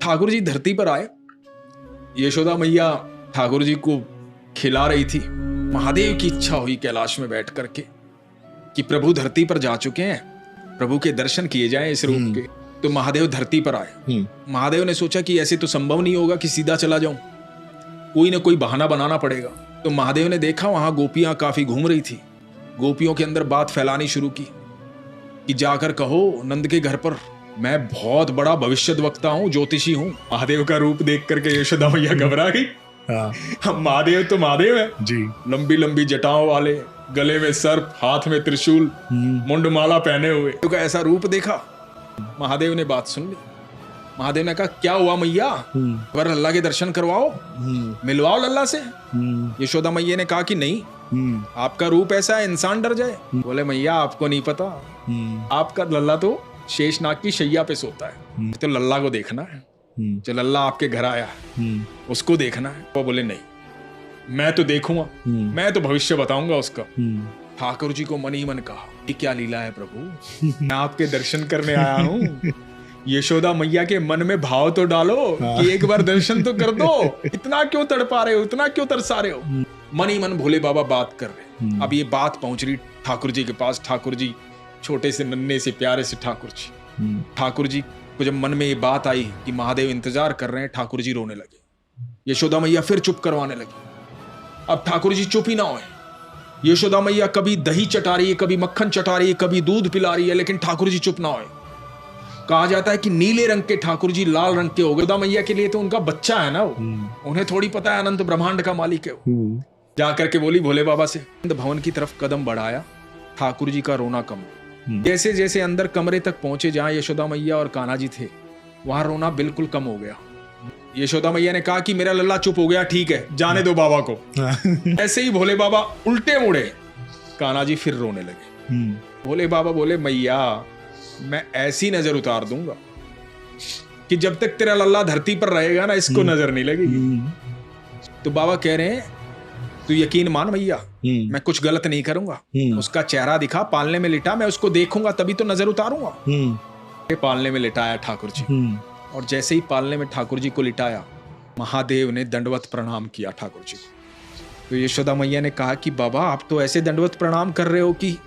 ठाकुर जी धरती पर आए। यशोदा मैया ठाकुर जी को खिला रही थी। महादेव की इच्छा हुई कैलाश में बैठ करके कि प्रभु धरती पर जा चुके हैं, प्रभु के दर्शन किए जाएं इस रूप के। तो महादेव धरती पर आए। महादेव ने सोचा कि ऐसे तो संभव नहीं होगा कि सीधा चला जाऊं, कोई ना कोई बहाना बनाना पड़ेगा। तो महादेव ने देखा वहां गोपियां काफी घूम रही थी। गोपियों के अंदर बात फैलानी शुरू की कि जाकर कहो नंद के घर पर मैं बहुत बड़ा भविष्यद्वक्ता हूं, ज्योतिषी हूं। महादेव का रूप देख करके यशोदा मैया घबरा गई। महादेव तो महादेव है जी, लंबी लंबी जटाओं वाले, गले में सर्प, हाथ में त्रिशूल, मुंडमाला पहने हुए। तो का ऐसा रूप देखा। महादेव ने बात सुन ली। महादेव ने कहा क्या हुआ मैया, पर लल्ला के दर्शन करवाओ, मिलवाओ लल्ला से। यशोदा मैया ने कहा कि नहीं, आपका रूप ऐसा है इंसान डर जाए। बोले मैया आपको नहीं पता, आपका लल्ला तो शेषनाग की शैया पे सोता है, तो लल्ला को देखना है। जो लल्ला आपके घर आया है उसको देखना है। वो बोले नहीं, मैं तो देखूंगा, मैं तो भविष्य बताऊंगा उसका। ठाकुर जी को मन ही मन कहा ये क्या लीला है प्रभु, मैं आपके दर्शन करने आया हूँ। यशोदा मैया के मन में भाव तो डालो कि एक बार दर्शन तो कर दो, इतना क्यों तड़पा रहे हो, इतना क्यों तरसा रहे हो। मन ही मन भोले बाबा बात कर रहे। अब ये बात पहुंच रही ठाकुर जी के पास। ठाकुर जी छोटे से नन्हे से प्यारे से ठाकुर जी को जब मन में ये बात आई कि महादेव इंतजार कर रहे हैं, ठाकुर जी रोने लगे। यशोदा मैया फिर चुप करवाने लगी। अब ठाकुर जी चुप ही ना होए। यशोदा मैया कभी दही चटा रही है, कभी मक्खन चटा रही है, कभी दूध पिला रही है, लेकिन ठाकुर जी चुप ना होए। कहा जाता है कि नीले रंग के ठाकुर जी लाल रंग के हो गए। यशोदा मैया के लिए तो उनका बच्चा है ना वो, उन्हें थोड़ी पता है अनंत ब्रह्मांड का मालिक है वो। जाकर के बोली भोले बाबा से। भवन की तरफ कदम बढ़ाया, ठाकुर जी का रोना कम। जैसे जैसे अंदर कमरे तक पहुंचे जहां यशोदा मैया और कान्हा जी थे, वहां रोना बिल्कुल कम हो गया। यशोदा मैया ने कहा कि मेरा लल्ला चुप हो गया, ठीक है जाने दो बाबा को। ऐसे ही भोले बाबा उल्टे मुड़े, कान्हा जी फिर रोने लगे। भोले बाबा बोले मैया मैं ऐसी नजर उतार दूंगा कि जब तक तेरा लल्ला धरती पर रहेगा ना, इसको नजर नहीं लगेगी। तो बाबा कह रहे हैं तू यकीन मान मैया, मैं कुछ गलत नहीं करूंगा। उसका चेहरा दिखा, पालने में लिटा, मैं उसको देखूंगा तभी तो नजर उतारूंगा। पालने में लिटाया ठाकुर जी, और जैसे ही पालने में ठाकुर जी को लिटाया, महादेव ने दंडवत प्रणाम किया ठाकुर जी को। तो यशोदा मैया ने कहा कि बाबा आप तो ऐसे दंडवत प्रणाम कर रहे हो कि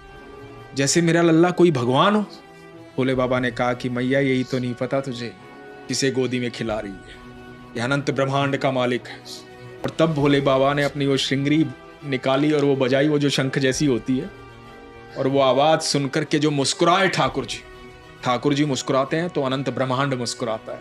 जैसे मेरा लल्ला कोई भगवान हो। भोले बाबा ने कहा कि मैया यही तो नहीं पता तुझे किसे गोदी में खिला रही है, यह अनंत ब्रह्मांड का मालिक है। और तब भोले बाबा ने अपनी वो श्रृंगरी निकाली और वो बजाई, वो जो शंख जैसी होती है, और वो आवाज सुनकर के जो मुस्कुराए ठाकुर जी मुस्कुराते हैं तो अनंत ब्रह्मांड मुस्कुराता है।